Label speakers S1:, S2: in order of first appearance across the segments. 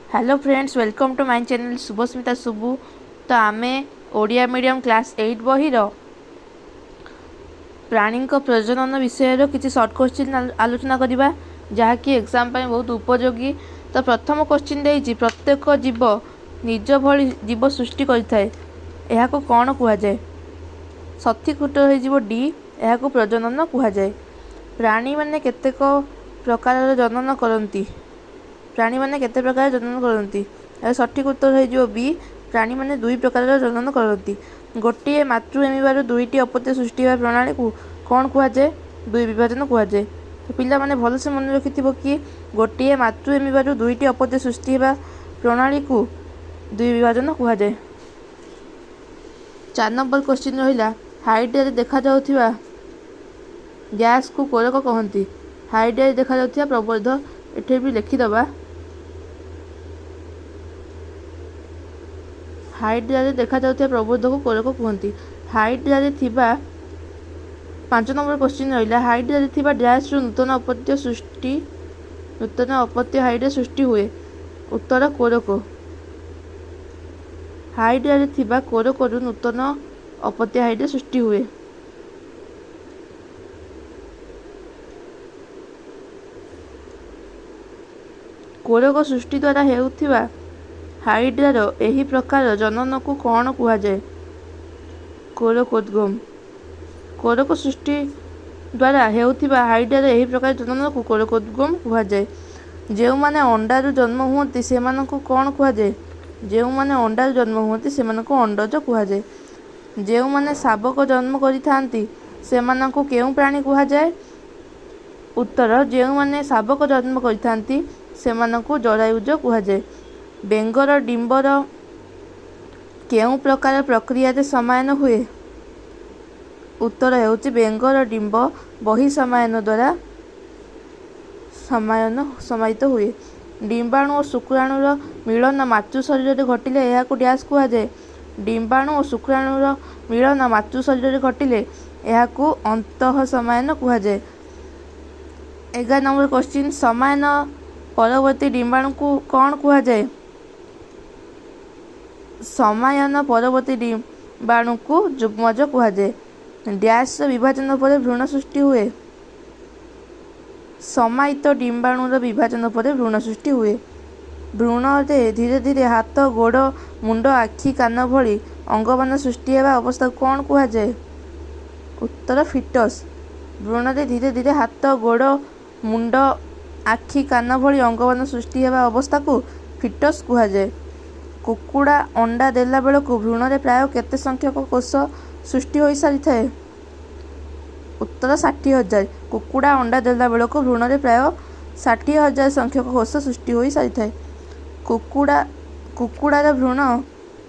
S1: Hello friends, welcome to my channel Shubhasmita Shubhu. तो आमे Odia medium class 8 बहिर प्राणी प्रजनन विषय किसी सर्ट क्वेश्चन आलोचना करवा जहाँकि एग्जाम बहुत उपयोगी। तो प्रथम क्वेश्चन देइछि, प्रत्येक जीव निज भली जीव सृष्टि करिथाए, एहाको कौन कुहाଯାଏ? सठिक उत्तर हो डी, एहाको प्रजनन कुहाଯାଏ। प्राणी माने केतेक प्रकार जनन करती, प्राणी माने केते प्रकार जनन करती। सठिक उत्तर हो बी, प्राणी माने दुई प्रकार जनन करती। गोटे मातृ एमिबार दुईटी अपत्य सृष्टि होगा प्रणाली को कौन कुहाଯାଏ? दुई विभाजन कुहाଯାଏ। तो पिला माने भलसे मन रखिथिबो कि गोटे मातृ एमिबार दुईटी अपत्य सृष्टि होगा प्रणाली को दुई विभाजन कुहाଯାଏ। 4 नंबर क्वेश्चन रहिला, हाइड्रा देखा जाउथिबा गैस को कोरक कहती। हाइड्रा देखा जाउथिबा प्रबोध एठे भी लिखिदबा। हाइड्रा देखा जाउथिबा प्रबोध को कोरक कहती। हाइड्रा थिबा 5 नंबर क्वेश्चन रहिला, हाइड्रा थिबा डैश रु नूतन अपत्य हाइड्रा सृष्टि हुए। उत्तर कोरक। हाइड्रा थिबा कोरक रु नूतन अपत्य हाइड्रा सृष्टि हुए। कोरक सृष्टि द्वारा हेउथिबा हाइड्रार एही प्रकार जनन को कौन कुहाଯାଏ? कोरकोद्गम। कोरक सृष्टि द्वारा हेउथिबा हाइड्रार एही प्रकार जनन को कोरकोद्गम कुहाଯାଏ। जेउमाने अंडारू जन्म हुअନ୍ତି सेमानंकु कौन कुहाଯାଏ? जेउमाने अंडारू जन्म हुअନ୍ତି सेमानंकु अंडज कुहाଯାଏ। जेउमाने शावक जन्म करिथांती सेमानंकु केउं प्राणी कुहाଯାଏ? उत्तर, जेउमाने शावक जन्म करिथांती सेमानंकु जरायुज कुहाଯାଏ। बेंगर डिंबर केउं प्रकार प्रक्रिया रे समायन हुए? उत्तर हेउची बेंगर डिंब बही समायन द्वारा समायित हुए। डिंबाणु और शुक्राणुर मिलन मातृ शरीर घटिले एहाकु डैश कुहाଯାଏ? डिंबाणु और शुक्राणुर मिलन मातृ शरीर घटिले एहाकु अंतः समायन कुहाଯାଏ। 11 नंबर क्वेश्चन, समायन परवर्ती डिंबाणु को कौन कुहाଯାଏ? समायन परवर्ती डिंबाणु को जुग्मज कुहाଯାଏ। डैश विभाजन पर भ्रूण सृष्टि हुए। समायित डिंबाणुर विभाजन पर भ्रूण सृष्टि हुए। भ्रूण रे धीरे धीरे हाथ गोड़ मुंड आखि कान भली अंगमान सृष्टि हेबा अवस्था कौन कुहाଯାଏ? उत्तर, फिटस। भ्रूण रे धीरे धीरे हाथ गोड़ मुंड आखि कान भली अंगमान सृष्टि हेबा अवस्था को फिटस कुहाଯାଏ। कुकुड़ा अंडा देला बेलकु भ्रूण रे प्राय केते संख्यक कोष सृष्टि हो सारी थाए? उत्तर, 60,000। कुकुड़ा अंडा देला बेलकु भ्रूण रे प्राय 60,000 संख्यक कोष सृष्टि हो सारी थाए। कुकुड़ार भ्रूण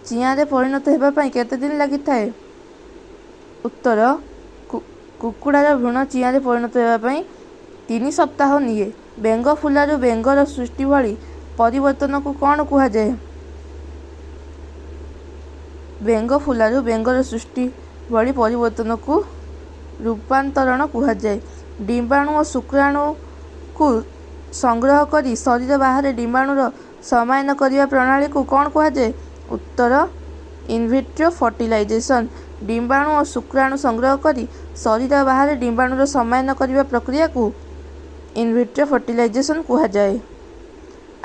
S1: चियां रे परिणत हेबा पई केते दिन लागि थाए? उत्तर, कुकुड़ार भ्रूण चियां रे परिणत हेबा पई 3 सप्ताह निये। बेंग फुलारू बेंगर सृष्टि भली परिवर्तन को कौन कुहाଯାଏ? बेंग फुलारू बेंगर सृष्टि भली परिवर्तन को रूपांतरण कुहाଯାଏ। डिंबाणु और शुक्राणु को संग्रह करी शरीर बाहर डिंबाणुर समायन करिया प्रणाली को कौन कुहाଯାଏ? उत्तर, इनविट्रो फर्टिलाइजेशन। डिंबाणु और शुक्राणु संग्रह करी शरीर बाहर डिंबाणुर समायन करिया प्रक्रिया को इनविट्रो फर्टिलाइजेशन कुहाଯାଏ।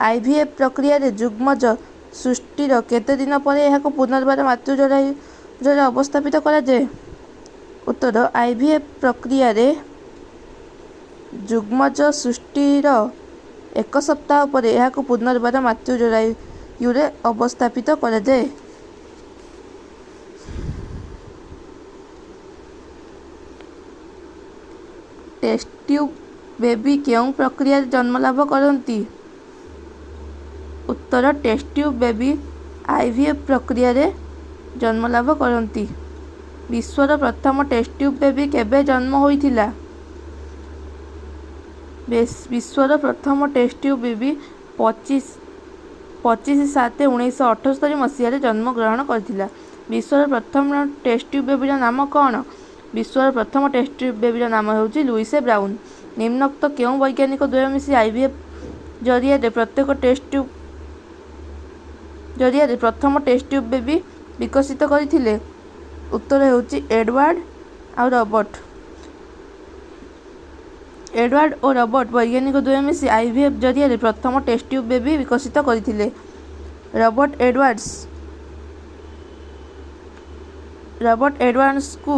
S1: आईवीएफ प्रक्रिया रे जुग्मज सृष्टिर केते दिन पर एहाको पुनर्बार मातृ जरायुर अवस्थापित कराଯାଏ? उत्तर, आईवीएफ प्रक्रिया रे जुग्मज सृष्टिर 1 सप्ताह पर एहाको पुनर्बार मातृ जरायुरे अवस्थापित कराଯାଏ। टेस्ट ट्यूब बेबी केउं प्रक्रिया जन्म लाभ करती? उत्तर, टेस्ट ट्यूब बेबी आईवीएफ प्रक्रिया रे जन्म लाभ करती। विश्वर प्रथम टेस्ट ट्यूब बेबी केबे जन्म होइथिला? विश्वर प्रथम टेस्ट ट्यूब बेबी 25/7/1978 मसीह जन्म ग्रहण करथिला। विश्वर प्रथम टेस्ट ट्यूब बेबीर नाम कौन? विश्वर प्रथम टेस्ट ट्यूब बेबीर नाम हेउची लुइस ब्राउन। निम्नोक्त केउं वैज्ञानिक द्वय मिसी आईवीएफ जरिया प्रत्येक टेस्ट ट्यूब ଜରିଆରେ ପ୍ରଥମ ଟେଷ୍ଟ ଟ୍ୟୁବ୍ ବେବି ବିକଶିତ କରିଥିଲେ? ଉତ୍ତର ହେଉଛି ଏଡୱାର୍ଡ ଆଉ ରବର୍ଟ। ଏଡୱାର୍ଡ ଓ ରବର୍ଟ ବୈଜ୍ଞାନିକ ଦ୍ୱୟ ମିଶି IVF ଜରିଆରେ ପ୍ରଥମ ଟେଷ୍ଟ ଟ୍ୟୁବ୍ ବେବି ବିକଶିତ କରିଥିଲେ। ରବର୍ଟ ଏଡୱାର୍ଡସଙ୍କୁ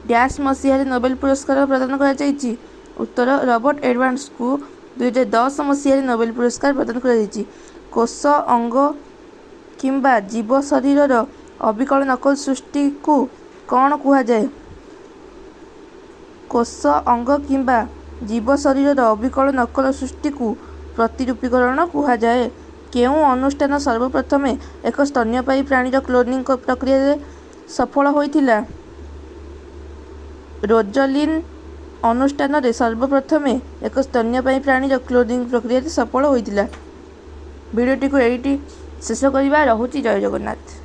S1: ଡ୍ୟାସ୍ ମସିହାରେ ନୋବେଲ ପୁରସ୍କାର ପ୍ରଦାନ କରାଯାଇଛି? ଉତ୍ତର ରବର୍ଟ ଏଡୱାର୍ଡସଙ୍କୁ 2010 ମସିହାରେ ନୋବେଲ ପୁରସ୍କାର ପ୍ରଦାନ କରାଯାଇଛି। କୋଷ ଅଙ୍ଗ କିମ୍ବା ଜୀବ ଶରୀରର ଅବିକଳ ନକଲ ସୃଷ୍ଟିକୁ କ'ଣ କୁହାଯାଏ? କୋଷ ଅଙ୍ଗ କିମ୍ବା ଜୀବ ଶରୀରର ଅବିକଳ ନକଲ ସୃଷ୍ଟିକୁ ପ୍ରତିରୂପୀକରଣ କୁହାଯାଏ। କେଉଁ ଅନୁଷ୍ଠାନ ସର୍ବପ୍ରଥମେ ଏକ ସ୍ତନ୍ୟପାୟୀ ପ୍ରାଣୀର କ୍ଲୋନିଂ ପ୍ରକ୍ରିୟାରେ ସଫଳ ହୋଇଥିଲା? ରୋଜଲିନ୍ ଅନୁଷ୍ଠାନରେ ସର୍ବପ୍ରଥମେ ଏକ ସ୍ତନ୍ୟପାୟୀ ପ୍ରାଣୀର କ୍ଲୋନିଂ ପ୍ରକ୍ରିୟାରେ ସଫଳ ହୋଇଥିଲା। ଭିଡ଼ିଓଟିକୁ ଏଇଠି ଶେଷ କରିବା। ରହୁଛି। ଜୟ ଜଗନ୍ନାଥ।